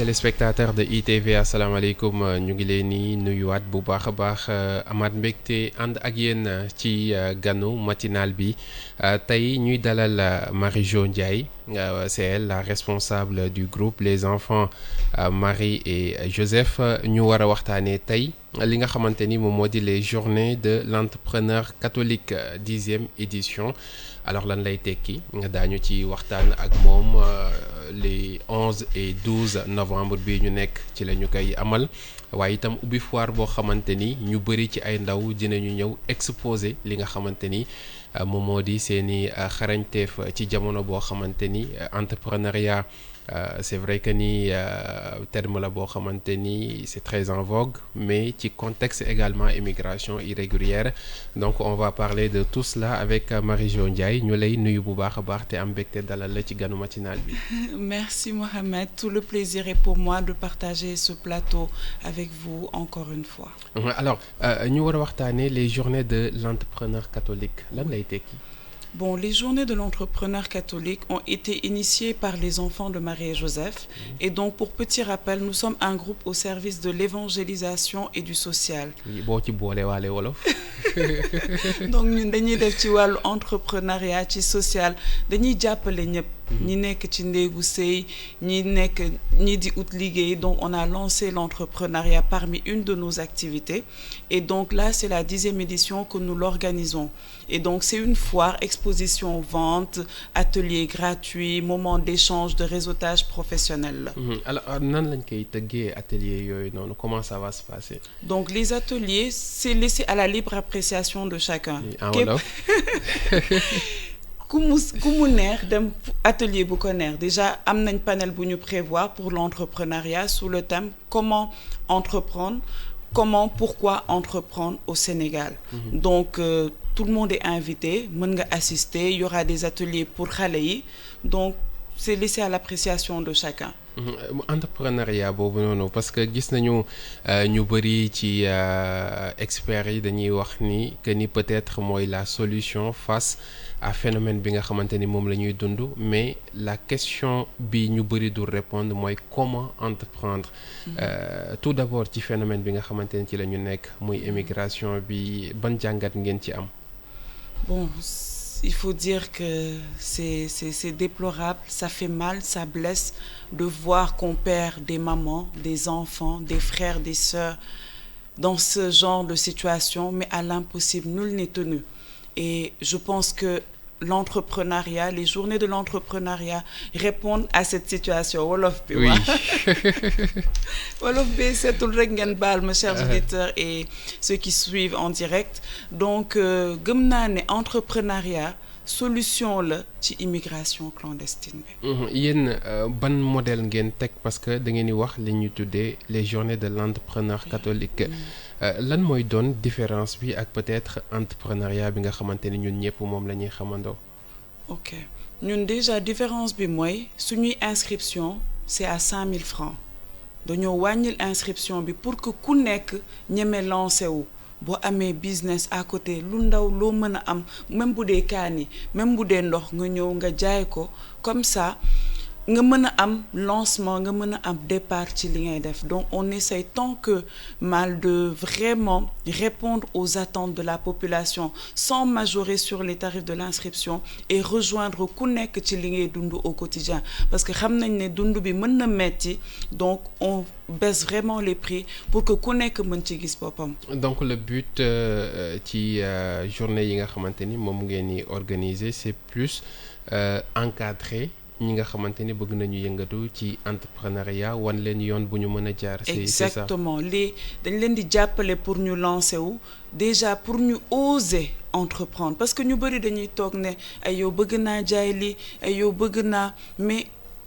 téléspectateurs de ITV asalaamaaleykum ñu ngi leen ni nuyuwaat bu baax a baax amaat mbégte ànd ak yéen ci ganu matinal bi tey ñuy dalal Marie-Jo Ndiaye c'est elle la responsable du groupe Les Enfants Marie et Joseph ñu war a waxtaanee tey li nga xamante ni moom moo di les journées de l'entrepreneur catholique 10e édition. Alors lan lay tekki daañu ci waxtaan ak moom les 11 et 12 novembre bi ñu nekk ci la ñu koy amal waaye itam ubbi foire boo xamante ni ñu bëri ci ay ndaw dinañu ñëw exposer li nga xamante ni moom moo di seeni xarañteef ci jamono boo xamante ni entrepreneuriat c'est vrai que ni terme la boo xamante ni c'est très en vogue mais ci contexte également immigration irrégulière donc on va parler de tout cela avec Marie-Jo Ndiaye ñu lay nuyu bu baax a baax te am mbégte dalal la ci ganu matinal bi. Merci Mohamed, tout le plaisir est pour moi de partager ce plateau avec vous encore une fois. Alors ñu war a waxtaanee les journées de l'entrepreneur catholique lan lay tekki. Bon, les journées de l'entrepreneur catholique ont été initiées par les enfants de Marie et Joseph. Et donc, pour petit rappel, nous sommes un groupe au service de l'évangélisation et du social. boo ci boole waale wolof. Donc ñun dañuy def ci wàllu entrepreneuriat ci social dañuy jàppale ñëpp. ñi nekk ci ndéegu sëy ñi di ut liggéey. Donc on a lancé l'entrepreneuriat parmi une de nos activités. Et donc là, c'est la 10e édition que nous l'organisons. Et donc c'est une foire, exposition, vente, ateliers gratuits, moments d'échange, de réseautage professionnel. Alors nan lañ koy tëggee atelier yooyu noonu comment ça va se passer. Donc les ateliers, c'est laissé à la libre appréciation de chacun. En wolof. ku mu neex dem atelier bu ko neex déjà am nañ panel bu ñu prévoir pour l'entrepreneuriat sous le thème comment entreprendre, pourquoi entreprendre au Sénégal. Donc tout le monde est invité, mën nga assister, il y aura des ateliers pour xale yi, donc c'est laissé à l'appréciation de chacun. Entrepreneuriat boobu noonu parce que gis nañu ñu bëri ci experts yi dañuy wax ni que ni peut-être mooy la solution face à phénomène bi nga xamante ni moom la ñuy dund mais la question bi ñu bëri du répondre mooy comment entreprendre. Tout d'abord ci phénomène bi nga xamante ni ci la ñu nekk muy immigration bi ban jàngat ngeen ci am. Bon, il faut dire que c'est déplorable, ça fait mal, ça blesse de voir qu'on perd des mamans, des enfants, des frères, des sœurs dans ce genre de situation, mais à l'impossible, nul n'est tenu. Et je pense que l'entrepreneuriat, les journées de l'entrepreneuriat répondent à cette situation. Wolof bi. Oui. Wolof bi seetul rek ngeen baal ma chers auditeurs et ceux qui suivent en direct. Donc gëm naa ne entrepreneuriat solution la ci immigration clandestine bi. Yéen ban modèle ngeen teg parce que da ngeen di wax li ñu tuddee les journées de l'entrepreneur catholique. Lan mooy doon différence bi ak peut-être entrepreneuriat bi nga xamante ni ñun ñëpp moom la ñuy xamandoo. Ok ñun déjà différence bi mooy suñuy inscription c'est à 5 000 francs dañoo wàññil inscription bi pour que ku nekk ñeme lancé wu boo amee business à côté lu ndaw loo mën a am même bu dee kaani même bu dee ndox nga ñëw nga jaay ko comme ça. nga mën a am lancement nga mën a am départ ci li ngay def donc on essaye tant que mal de vraiment répondre aux attentes de la population sans majorer sur les tarifs de l'inscription et rejoindre ku nekk ci li ngay dund au quotidien parce que xam nañ ne dund bi mën na metti donc on baisse vraiment les prix pour que ku nekk mën ci gis boppam. Donc le but ci journée yi nga xamante ni moom ngeen di organiser c'est plus encadré. ñi nga xamante ni bëgg nañu yëngatu ci entrepreneuriat wan leen yoon bu ñu mën a jaar. Exactement dañ leen di jàppale pour ñu lancer wu déjà pour ñu oser entreprendre parce que ñu bëri dañuy toog ne ay yow bëgg naa jaay lii ay yow bëgg naa mais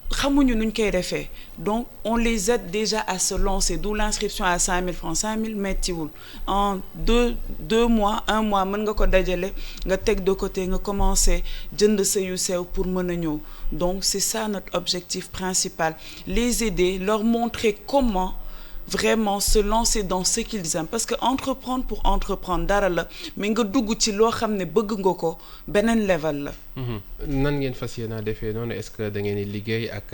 xamuñu nuñ koy defee donc on les aide déjà à se lancer d'où l'inscription à 5 000 francs 5 000 mettiwul en deux mois 1 mois mën nga ko dajale nga teg de côté nga commencer jënd sa yu sew pour mën a ñëw donc c'est ça notre objectif principal les aider leur montrer comment vraiment se lancer dans ce qu'ils aiment parce que entreprendre pour entreprendre dara la mais nga dugg ci loo xam ne bëgg nga ko beneen level la. nan ngeen fas yéene defee noonu est-ce que da ngeen di liggéey ak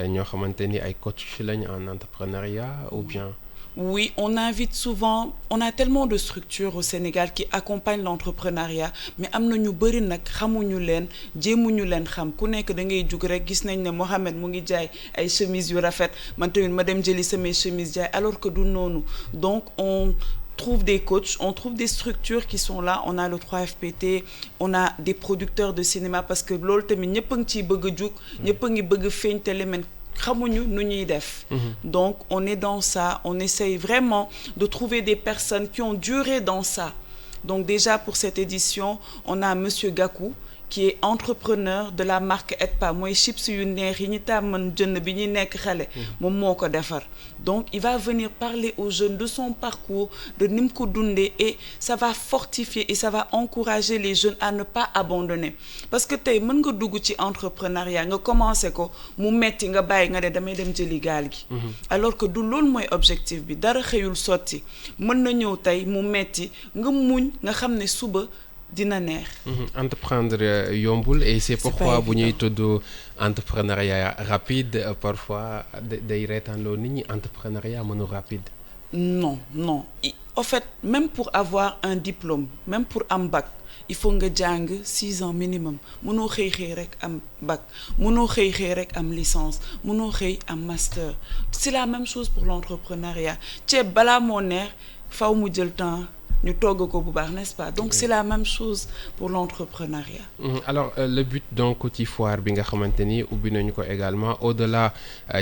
ñoo xamante ni ay coach lañ en entrepreneuriat ou bien. Oui, on invite souvent, on a tellement de structures au Sénégal qui accompagnent l'entrepreneuriat, mais am na ñu bëri nag xamuñu leen jéemuñu leen xam ku nekk da ngay jug rek gis nañ ne Mohamed mu ngi jaay ay chemises yu rafet man tamit ma dem jëli samay chemises jaay alors que du noonu donc on trouve des coachs, on trouve des structures qui sont là, on a le 3FPT, on a des producteurs de cinéma parce que loolu tamit ñëpp a ngi ciy bëgg a jug ñëpp a ngi bëgg feeñ télé men xamuñu nu ñuy def. Donc on est dans ça, on essaye vraiment de trouver des personnes qui ont duré dans ça. Donc déjà pour cette édition, on a monsieur Gakou qui est entrepreneur de la marque Edpa mooy chips yu neex yi ñu tàmman jënd bi ñuy nekk xale moom moo ko defar donc il va venir parler aux jeunes de son parcours de ni mu ko dundee et ça va fortifier et ça va encourager les jeunes à ne pas abandonner parce que tey mën nga dugg ci entrepreneuriat nga commencé ko mu metti nga bàyyi nga ne damay dem jëli gaal gi alors que du loolu mooy objectif bi dara xëyul sotti mën na ñëw tey mu metti nga muñ nga xam ne suba dina neex. Entreprendre yombul et c'est pourquoi bu ñuy tudd entrepreneuriat rapide parfois day reetaanloo nit ñi entrepreneuriat mënu rapide. Non. En fait même pour avoir un diplôme même pour am bac il faut nga jàng 6 ans minimum mënoo xëy rek am bac mënoo xëy rek am licence mënoo xëy am master c'est la même chose pour l'entrepreneuriat ceeb balaa moo neex faw mu jël temps. ñu togg ko bu baax n'est-ce pas donc c'est la même chose pour l'entrepreneuriat. Alors le but donc ci foire bi nga xamante ni ubbi nañu ko également au-delà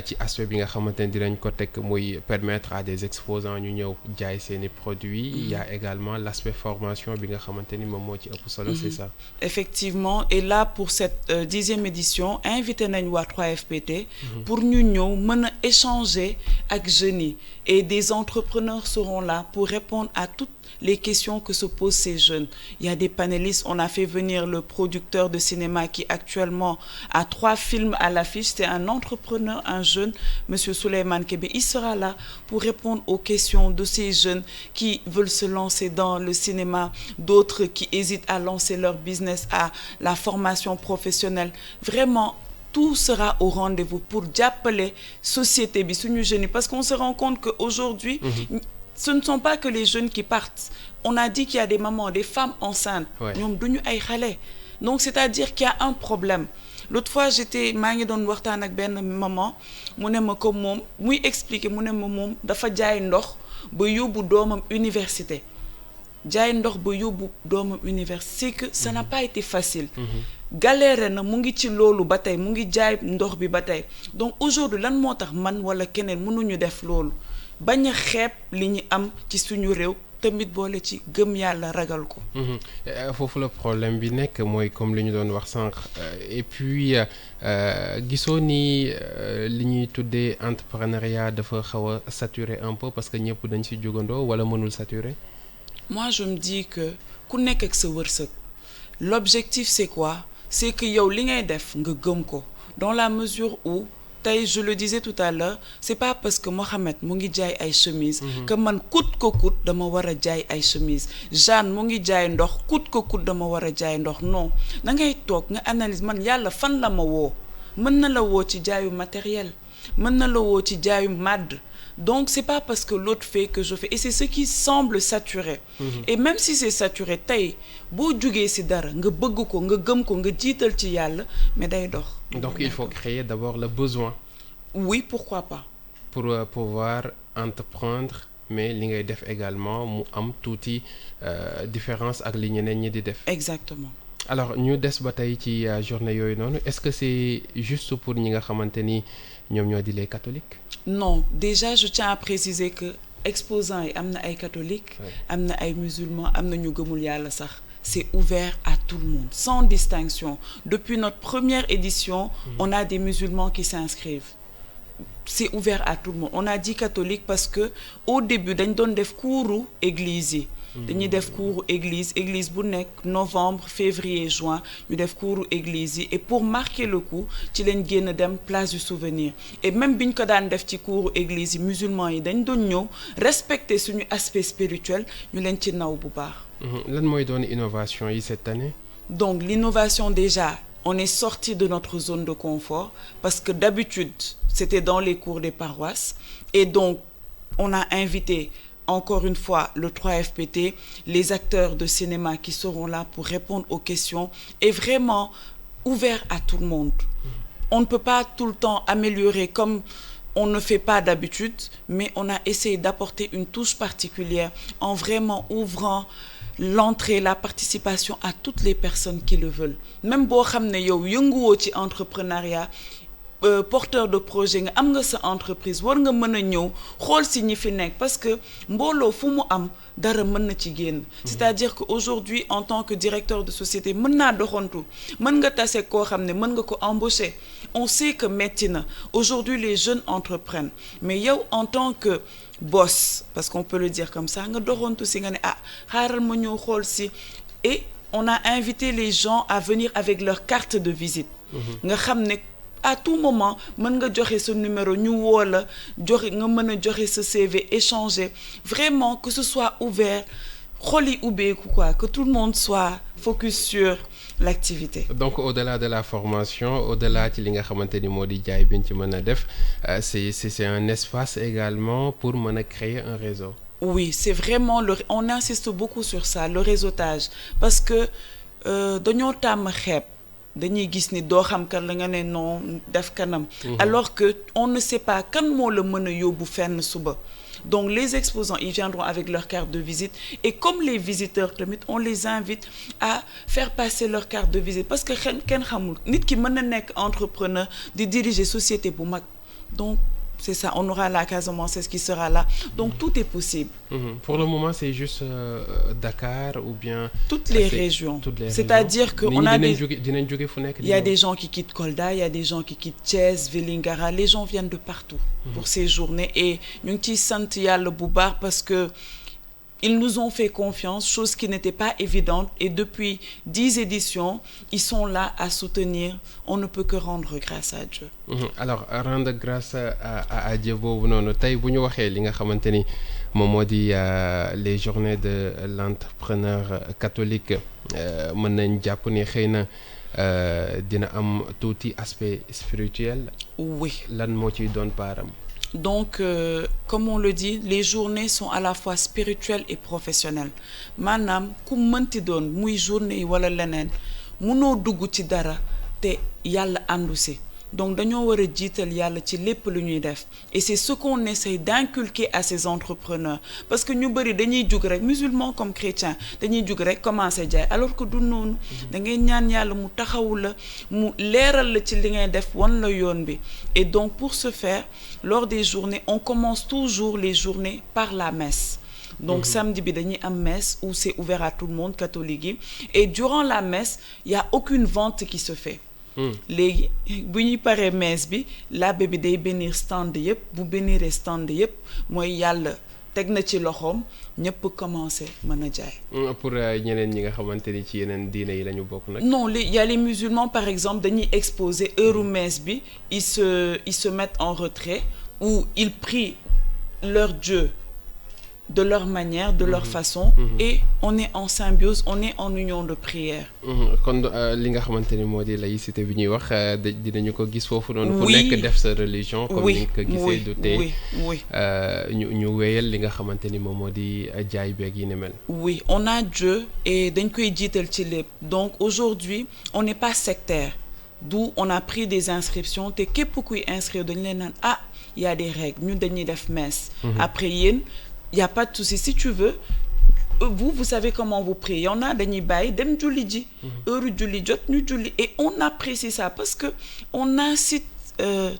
ci aspect bi nga xamante ni dinañ ko teg muy permettre à des exposants ñu ñëw jaay seeni produits. Il y a également l'aspect formation bi nga xamante ni moom moo ci ëpp solo c'est ça. Effectivement et là pour cette 10e édition invité nañ waa 3FPT. pour ñu ñëw mën a échanger ak jeunes yi et des entrepreneurs seront là pour répondre à toutes les questions que se posent ces jeunes. Il y a des panélistes, on a fait venir le producteur de cinéma qui actuellement a 3 films à l'affiche, c'est un entrepreneur, un jeune, monsieur Souleymane Kébé. Il sera là pour répondre aux questions de ces jeunes qui veulent se lancer dans le cinéma, d'autres qui hésitent à lancer leur business, à la formation professionnelle. Vraiment, tout sera au rendez-vous pour jàppale société bi suñu jeunes yi parce qu'on se rend compte qu'aujourd'hui ce ne sont pas que les jeunes qui partent. On a dit qu'il y a des mamans, des femmes enceintes. ñoom duñu ay xale. Donc c'est-à-dire qu'il y a un problème. L'autre fois maa ngi doon waxtaan ak benn maman mu ne ma ko moom muy expliquer mu ne ma moom dafa jaay ndox ba yóbbu doomam université. jaay ndox ba yóbbu doomam université c'est que ça n'a pas été facile. galère na mu ngi ci loolu ba tey mu ngi jaay ndox bi ba tey donc aujourd'hui lan moo tax man wala keneen mënuñu def loolu. bañ a xeeb li ñu am ci suñu réew tamit boole ci gëm yàlla ragal ko. foofu la problème bi nekk mooy comme li ñu doon wax sànq et puis gisoo ni li ñuy tuddee entrepreneuriat dafa xaw a saturé un peu parce que ñëpp dañ ci jógandoo wala mënul saturé. Moi je me dis que ku nekk ak sa wërsëg l'objectif c'est quoi c'est que yow li ngay def nga gëm ko dans la mesure où. tey je le disais tout à l'heure c'est pas parce que Mohamed mu ngi jaay ay chemises que man coûte que coûte dama war a jaay ay chemises Jeanne mu ngi jaay ndox coûte que coûte dama war a jaay ndox non da ngay toog nga analyse man yàlla fan la ma woo mën na la woo ci jaayu matériel mën na la woo ci jaayu màdd donc c'est pas parce que l'autre fait que je fais et c'est ce qui semble saturé et même si c'est saturé tey boo jugee ci dara nga bëgg ko nga gëm ko nga jiital ci yàlla mais day dox. Donc il faut créer d'abord le besoin. Oui, pourquoi pas. Pour pouvoir entreprendre mais li ngay def également mu am tuuti différence ak li ñeneen ñi di def. Exactement. Alors ñu des ba tey ci journée yooyu noonu est-ce que c'est juste pour ñi nga xamante ni ñoom ñoo di les catholiques. Non, déjà je tiens à préciser que exposants yi am na ay catholiques. am na ay musulmans am na ñu gëmul yàlla sax. C'est ouvert à tout le monde sans distinction. Depuis notre première édition, on a des musulmans qui s'inscrivent. C'est ouvert à tout le monde. On a dit catholique parce que au début dañ doon def kuuru église yi dañuy def cours église bu nekk novembre février juin ñu def cours église yi et pour marquer le coup ci leen génn dem place du souvenir et même biñ ko daan def ci cours église yi musulmans yi dañ doon ñëw respecter suñu aspect spirituel ñu leen ci naw bu baax. lan mooy doon innovation yi cette année. Donc l'innovation déjà, on est sorti de notre zone de confort parce que d'habitude, c'était dans les cours des paroisses et donc on a invité encore une fois le 3FPT, les acteurs de cinéma qui seront là pour répondre aux questions et vraiment ouvert à tout le monde. On ne peut pas tout le temps améliorer comme on ne fait pas d'habitude, mais on a essayé d'apporter une touche particulière en vraiment ouvrant l'entrée, la participation à toutes les personnes qui le veulent. Même boo xam ne yow yënguwoo ci entrepreneuriat porteur de projet nga am nga sa entreprise war nga mën a ñëw xool si ñi fi nekk parce que mbooloo fu mu am dara mën na ci génn. C'est-à-dire que aujourd'hui en tant que directeur de société mën naa doxantu mën nga tase koo xam ne mën nga ko embaucher. On sait que metti na aujourd'hui les jeunes entreprennent mais yow en tant que boss parce qu'on peut le dire comme ça nga doxantu si nga ne ah xaaral ma ñëw xool si et on a invité les gens à venir avec leur carte de visite nga xam ne à tout moment mën nga joxe ce numéro ñu woo la joxe nga mën a joxe ce CV échanger vraiment que ce soit ouvert xol yi ubbeeku quoi que tout le monde soit focus sur l'activité. Donc au-delà de la formation au-delà ci li nga xamante ni moo di jaay biñ ci mën a def c'est un espace également pour mën a créer un réseau. Oui, c'est vraiment on insiste beaucoup sur ça le réseautage parce que dañoo tàmm xeeb dañuy gis ni doo xam kan la nga ne non def kanam. Alors que on ne sait pas kan moo la mën a yóbbu fenn suba. Donc les exposants ils viendront avec leur carte de visite et comme les visiteurs tamit on les invite à faire passer leur carte de visite parce que kenn xamul nit ki mën na nekk entrepreneur di diriger société bu mag donc c'est ça on aura la Casamance qui sera là donc tout est possible. Pour le moment c'est juste Dakar ou bien. Toutes les régions. C'est-à-dire que on a dinañ jóge fu nekk. Il y a des gens qui quittent Kolda, il y a des gens qui quittent Thiès, Vélingara, les gens viennent de partout pour ces journées et ñu ngi ciy sant Yàlla bu baax parce que ils nous ont fait confiance, chose qui n'était pas évidente et depuis 10 éditions, ils sont là à soutenir. On ne peut que rendre grâce à Dieu. Alors rendre grâce à Dieu boobu noonu tey bu ñu waxee li nga xamante ni moom moo di les journées de l'entrepreneur catholique mën nañ jàpp ni xëy na dina am tuuti aspect spirituel. Oui. Lan moo ciy doon paaram. Donc, comme on le dit, les journées sont à la fois spirituelles et professionnelles. Maanaam ku mënti doon muy journée yi wala leneen munoo dugg ci dara te yàlla àndu si. Donc dañoo war a jiital yàlla ci lépp lu ñuy def et c'est ce qu'on essaye d'inculquer à ces entrepreneurs parce que ñu bari dañuy jug rek musulmans comme chrétiens dañuy jug rek commencer jaay alors que du noonu da ngay ñaan yàlla mu taxawu la mu leeral la ci li ngay def wan la yoon bi et donc pour ce faire lors des journées on commence toujours les journées par la messe. Donc samedi bi dañuy am messe où c'est ouvert à tout le monde catholique yi et durant la messe il y a aucune vente qui se fait. Léegi bu ñuy paree messe bi l'abbé bi day bénir stand yëpp bu béniree stand yëpp mooy yàlla teg na ci loxoom ñëpp commencé mën a jaay. Pour ñeneen ñi nga xamante ni ci yeneen diine yi la ñu bokk nag. Non il y a les musulmans par exemple dañuy exposer heure messe bi ils se mettent en retrait ou ils prient leur Dieu de leur manière, de leur façon et on est en symbiose, on est en union de prière. Kon li nga xamante ni moo di laïcité bi ñuy wax dinañu ko gis foofu noonu ku nekk def sa religion comme ni nga ko gisee du tey ñu wéyal li nga xamante ni moom moo di jaay beeg yi ni mel. Oui, on a Dieu et dañ koy jiital ci lépp. Donc aujourd'hui, on n'est pas sectaire. D'où on a pris des inscriptions te képp kuy inscrire dañ leen naan il y a des règles ñun dañuy def messe. Après yéen il y a pas de souci si tu veux vous savez comment vous priez. Il y en a dañuy bàyyi dem julli ji heure julli jot ñu julli et on apprécie ça parce que on incite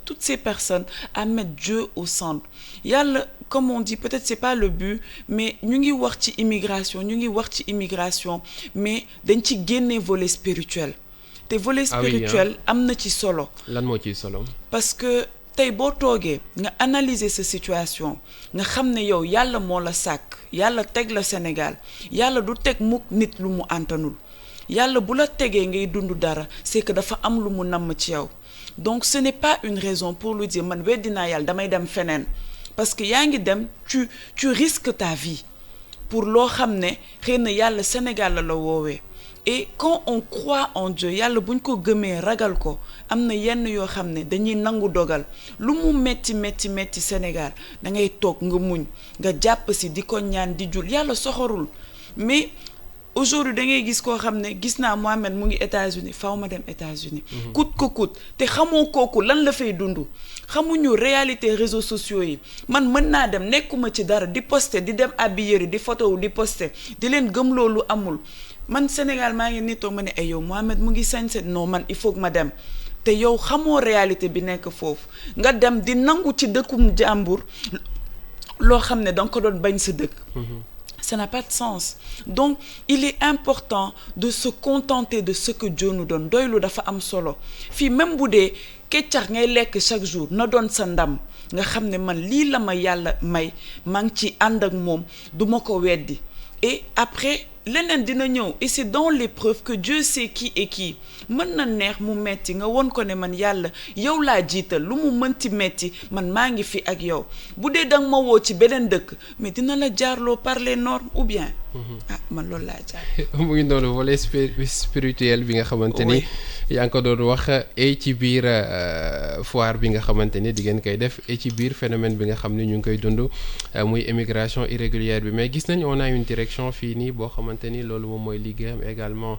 toutes ces personnes à mettre Dieu au centre. Yàlla comme on dit peut-être c'est pas le but mais ñu ngi wax ci immigration mais dañ ci génne volet spirituel te volet spirituel am na ci solo. Lan moo ciy solo. Parce que tey boo toogee nga analyser sa situation nga xam ne yow yàlla moo la sàkk yàlla teg la Sénégal yàlla du teg mukk nit lu mu antanul yàlla bu la tegee ngay dund dara c'est que dafa am lu mu namm ci yow donc ce n'est pas une raison pour lui dire man weddi naa yàlla damay dem feneen parce que yaa ngi dem tu risques ta vie pour loo xam ne xëy na yàlla Sénégal la woowee et quand on croit en Dieu yàlla buñ ko gëmee ragal ko am na yenn yoo xam ne dañuy nangu dogal lu mu metti metti metti Sénégal da ngay toog nga muñ nga jàpp si di ko ñaan di jul yàlla soxorul mais aujourd'hui da ngay gis koo xam ne gis naa Mohamed mu ngi États-Unis faw ma dem États-Unis coûte que coûte te xamoo kooku lan la fay dund xamuñu réalité réseaux sociaux yi man mën naa dem nekkuma ci dara di poster di dem abiyeri di photo di poster di leen gëm loolu amul man Sénégal maa ngi nitoo ma ne ay yow Mohamed mu ngi sañse non man il faut que ma dem te yow xamoo réalité bi nekk foofu nga dem di nangu ci dëkkum jàmbur loo xam ne danga ko doon bañ sa dëkk ça n'a pas de sens donc il est important de se contenter de ce que Dieu nous donne doylu dafa am solo fii même bu dee keccax ngay lekk chaque jour na doon sa ndam nga xam ne man lii la ma yàlla may maa ngi ci ànd ak moom du ma ko weddi et après leneen dina ñëw et c'est dans l'épreuve que Dieu sait qui est qui mën na neex mu metti nga won ko ne man yàlla yow laa jiital lu mu mënti metti man maa ngi fi ak yow bu dee danga ma woo ci beneen dëkk mais dina la jaarloo par les normes ou bien man loolu laa jaar mu ngi noonu volet spirituel bi nga xamante ni yaa ngi ko doon wax et ci biir foire bi nga xamante ni di ngeen koy def et ci biir phénomène bi nga xam ne ñu ngi koy dund muy émigration irrégulière bi mais gis nañ on a une direction fii nii boo xamante ni loolu moom mooy liggéeyam également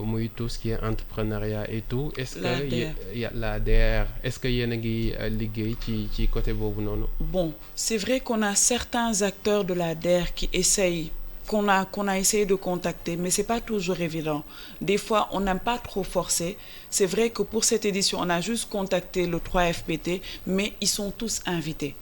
muy tout ce qui est entrepreneuriat et tout est-ce que la DR est-ce que yéen a ngi liggéey ci côté boobu noonu bon c'est vrai qu'on a certains acteurs de la DR qui essayent qu'on a essayé de contacter, mais c'est pas toujours évident. Des fois, on n'aime pas trop forcer. C'est vrai que pour cette édition, on a juste contacté le 3FPT, mais ils sont tous invités.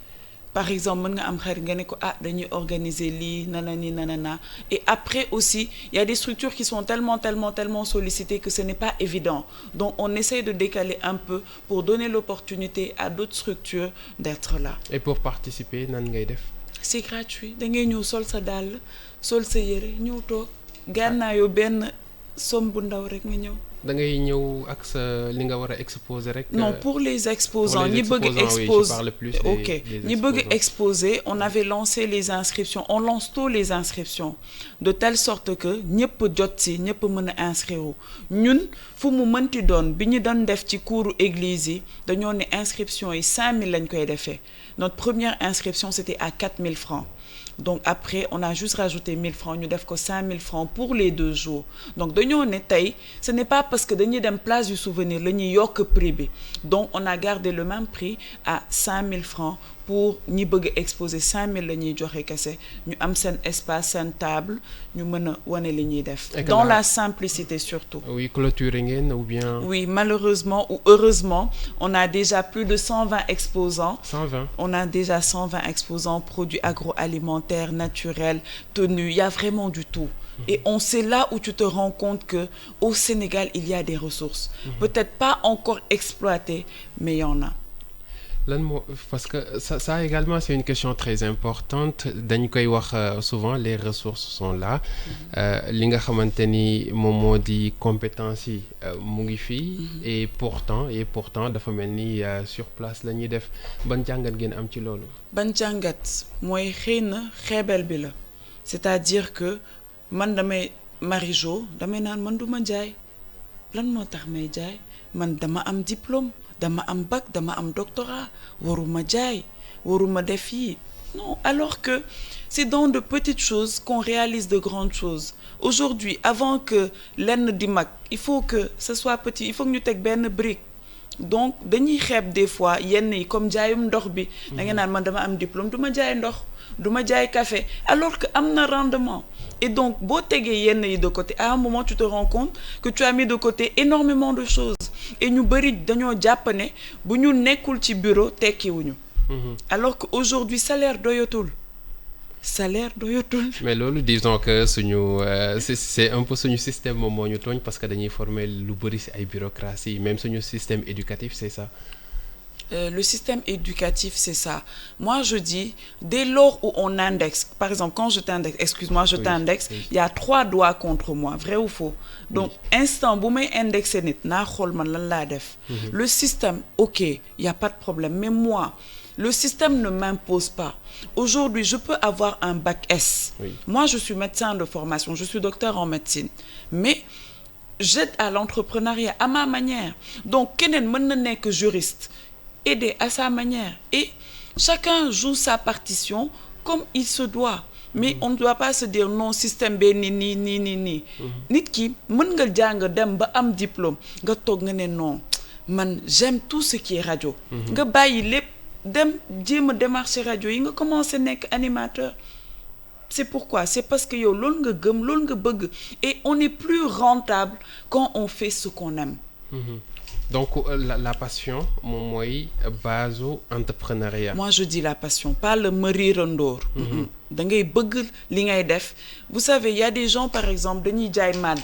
Par exemple, mën nga am xarit nga ne ko dañuy organiser lii nanani nanana et après aussi il y a des structures qui sont tellement sollicitées que ce n'est pas évident donc on essaie de décaler un peu pour donner l'opportunité à d'autres structures d'être là. Et pour participer nan ngay def? C'est gratuit da ngay ñëw sol sa dàll sol sa yére ñëw toog gànnaayoo benn somme bu ndaw rek nga ñëw. da ngay ñëw ak sa li nga war a exposer rek. non pour les exposants ñi bëgg exposer ok ñi bëgg exposer on avait lancé les inscriptions on lance tôt les inscriptions de telle sorte que ñëpp jot si ñëpp mën a inscrire ñun fu mu mënti doon bi ñu doon def ci cours église yi dañoo ne inscription yi 5000 lañ koy defee notre première inscription c'était à 4000 francs. Donc après on a juste rajouté 1000 francs ñu def ko 5000 francs pour les 2 jours donc dañoo ne tey ce n'est pas parce que dañuy dem place du souvenir la ñuy yokk prix bi donc on a gardé le même prix à 5000 francs pour ñi bëgg exposer 5000 la ñuy joxe kese ñu am seen espace seen table ñu mën a wane li ñuy def dans la simplicité surtout. Oui, clôturé ngeen ou bien. Oui, malheureusement ou heureusement on a déjà plus de 120 exposants. 120. On a déjà 120 exposants produits agroalimentaires naturels tenus il y a vraiment du tout. Et c'est là où tu te rends compte que au Sénégal il y a des ressources. Peut-être pas encore exploitées mais il y en a. lan moo parce que ça également c'est une question très importante dañ koy wax souvent les ressources sont là li nga xamante ni moom moo di compétence yi mu ngi fii et pourtant dafa mel ni sur place la ñuy def ban jàngat ngeen am ci loolu. ban jàngat mooy xëy na xeebel bi la c'est-à-dire que man damay Marie-Jo damay naan man du ma jaay lan moo tax may jaay man dama am diplôme. dama am bac dama am doctorat waruma jaay waruma def yi non alors que c'est dans de petites choses qu'on réalise de grandes choses aujourd'hui avant que lenn di mag il faut que ce soit petit il faut que ñu teg benn brique donc dañuy xeeb des fois yenn yi comme jaayum ndox bi da nga naan man dama am diplôme du ma jaay ndox du ma jaay café alors que am na rendement et donc boo tegee yenn yi de côté à un moment tu te rends compte que tu as mis de côté énormément de choses et ñu bëri dañoo jàpp ne bu ñu nekkul ci bureau tekkiwuñu alors que aujourd'hui salaire doyatul mais loolu disons que suñu c'est un peu suñu système moom moo ñu tooñ parce que dañuy former lu bëri ci ay bureaucratie même suñu système éducatif c'est ça. Le système éducatif, c'est ça. Moi, je dis, dès lors où on indexe, par exemple, quand je t'indexe, excuse-moi, je t'indexe, il y a 3 doigts contre moi, vrai ou faux? Donc, instant, vous m'indexez net, le système, ok, il n'y a pas de problème. Mais moi, le système ne m'impose pas. Aujourd'hui, je peux avoir un bac S. Moi, je suis médecin de formation, je suis docteur en médecine. Mais j'aide à l'entrepreneuriat à ma manière. Donc, Kenen n'est que juriste. Aider à sa manière. Et chacun joue sa partition comme il se doit. Mais on ne doit pas se dire non, système B, ni. Nit ki, mën nga jàng dem ba am diplôme, nga tok nga ne non. Man, j'aime tout ce qui est radio. Nga bayyi lépp dem jéem a démarcher radio yi nga commencé nekk animateur. C'est pourquoi? C'est parce que yow lool nga gëm, lool nga bëgg. Et on est plus rentable quand on fait ce qu'on aime. Donc la passion, moi, base entrepreneuriat. Moi, je dis la passion, pas le merirandoor. Da ngay bëgg li ngay def. Vous savez, il y a des gens, par exemple, dañuy jaay mad.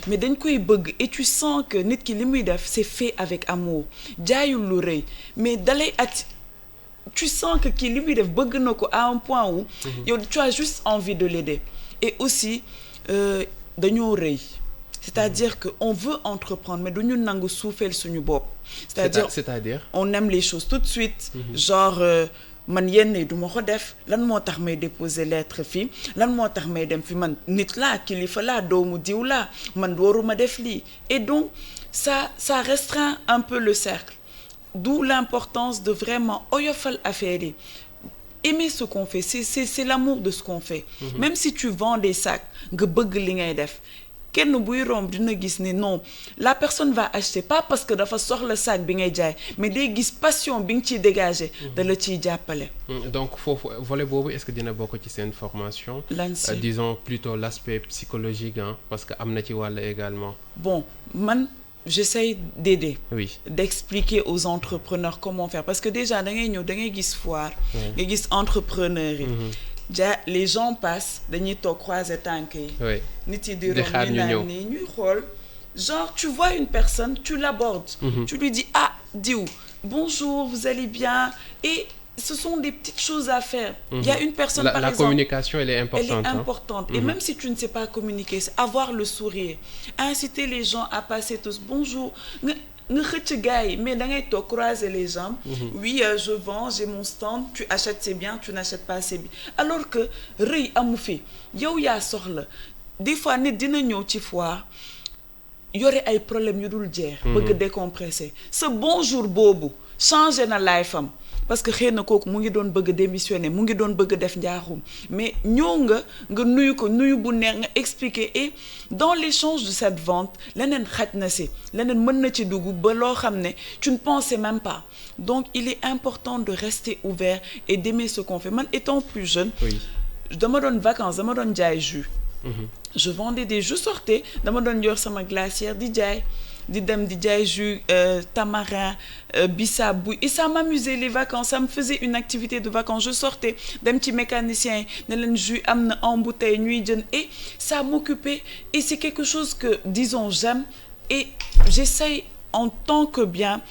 Mais dañ koy bëgg et tu sens que nit ki li muy def, c'est fait avec amour. Jaayul lu rëy. Mais dalay tu sens que qui lui def bëgg nako à un point où tu as juste envie de l'aider. Et aussi dañoo rëy. C'est-à-dire que on veut entreprendre mais duñu nangu suufeel suñu bopp. C'est-à-dire on aime les choses tout de suite. Genre man yenn duma ko def lan moo tax may déposer lettre fii lan moo tax may dem fi man nit laa kilifa laa doomu diw laa man waruma def lii. Et donc ça restreint un peu le cercle. D'où l'importance de vraiment oyofal affaire yi. Aimer ce qu'on fait, c'est l'amour de ce qu'on fait. Même si tu vends des sacs, nga bëgg li ngay def. Kenn buy romb dina gis ne non, la personne va acheter pas parce que dafa soxla sac bi ngay jaay, mais day gis passion bi nga ciy dégager, da la ciy jàppale. Donc foofu volet boobu est-ce que dina bokk ci seen formation? Disons plutôt l'aspect psychologique, hein, parce que am na ci wàll également. Bon, man j'essaye d'aider, d'expliquer aux entrepreneurs comment faire. Parce que déjà, da ngay gis foire, nga gis entrepreneurs yi. Les gens passent, dañuy toog croiser tànk yi. Nit yi di romb ñuy xool. Genre, tu vois une personne, tu l'abordes. Tu lui dis, ah, diw, bonjour, vous allez bien? Et ce sont des petites choses à faire. Il y a une personne, par exemple... La communication, elle est importante. Elle est importante. Et même si tu ne sais pas communiquer, c'est avoir le sourire. Inciter les gens à passer tous. Bonjour. Mais dans les croiser les jambes. Oui, je vends, j'ai mon stand. Tu achètes, c'est bien. Tu n'achètes pas, c'est bien. Alors que, rëy amu fi. Yow yaa soxla. Des fois, nit dina ñëw ci foire. Yore ay problème yu dul jeex. Bëgg décompresser. Ce bonjour boobu changer na life am. Parce que xëy na kooku mu ngi doon bëgg démissionner, mu ngi doon bëgg def njaaxum. Mais ñëw nga nuyu ko nuyu bu neex nga expliquer. Et dans l'échange de cette vente, leneen xaj na si, leneen mën na ci dugg ba loo xam ne tu ne pensais même pas. Donc il est important de rester ouvert et d'aimer ce qu'on fait. Man, étant plus jeune, dama doon vacances, dama doon jaay jus. Je vendais des jus, sortais, dama doon yor sama glacière di jaay. Di dem di jaay jus tamarin, bissap, et ça m'amusait les vacances, ça me faisait une activité de vacances. Je sortais dem ci mécanicien ne leen jus am na en bouteille ñuy jën, et ça m'occupait. Et c'est quelque chose que, disons, j'aime, et j'essaye en tant que bien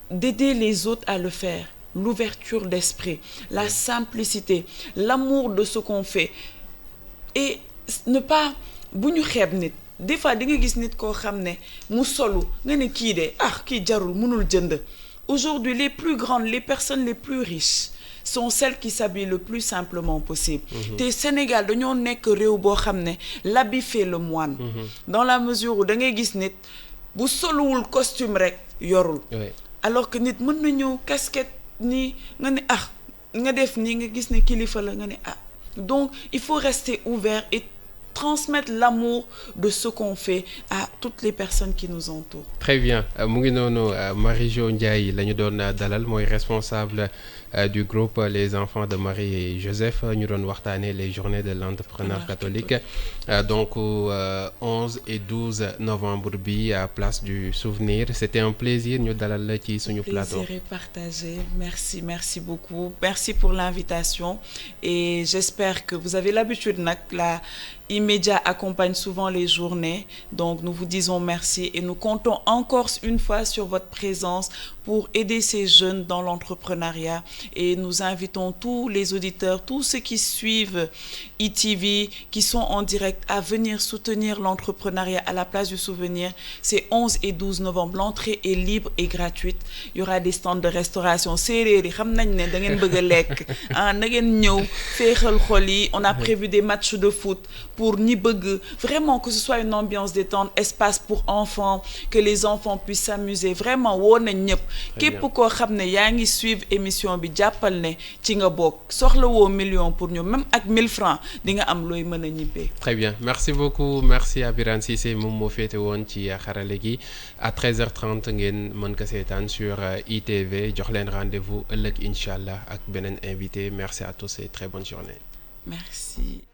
d'aider les autres à le faire. L'ouverture d'esprit, la simplicité, l'amour de ce qu'on fait, et ne pas bu ñu xeeb nit. Des fois di nga gis nit koo xam ne mu solu nga ne kii de kii jarul mënul jënd. Aujourd'hui les plus grandes, les personnes les plus riches sont celles qui s'habillent le plus simplement possible. Te Sénégal dañoo nekk réew boo xam ne l'habit fait le moine. Dans la mesure où da ngay gis nit bu soluwul costume rek yorul. Alors que nit mën na ñëw casquette nii nga ne nga def nii nga gis ne kilifa la nga ne Donc il faut rester ouvert et transmettre l'amour de ce qu'on fait à toutes les personnes qui nous entourent. Très bien. Mu ngi noonu Marie-Jo Ndiaye la ñu doon dalal mooy responsable du groupe Les Enfants de Marie et Joseph. Ñu doon waxtaanee les journées de l'entrepreneur catholique. Donc 11 et 12 novembre bi à Place du Souvenir. C'était un plaisir ñu dalal la ci suñu plateau. Plaisir est partagé. Merci beaucoup. Merci pour l'invitation et j'espère que vous avez l'habitude nag Immédiat accompagne souvent les journées, donc nous vous disons merci et nous comptons encore une fois sur votre présence pour aider ces jeunes dans l'entrepreneuriat. Et nous invitons tous les auditeurs, tous ceux qui suivent ITV, qui sont en direct, à venir soutenir l'entrepreneuriat à la place du souvenir. C'est 11 et 12 novembre. L'entrée est libre et gratuite. Il y aura des stands de restauration. On a prévu des matchs de foot pour ñi bëgg vraiment que ce soit une ambiance détente, espace pour enfants, que les enfants puissent s'amuser. Vraiment woo nañ ñëpp. Képp koo xam ne yaa ngi suivre émission bi jàppal ne ci nga bokk soxla woo million pour ñu même ak 1000 francs di nga am looy mën a ñibbee. Très bien, merci beaucoup, merci à Birane Cissé moom moo féete woon ci xarale gi à 13h30 ngeen mën ko seetaan sur ITV jox leen rendez-vous ëllëg incha allah ak beneen invité. Merci à tous et très bonne journée. Merci.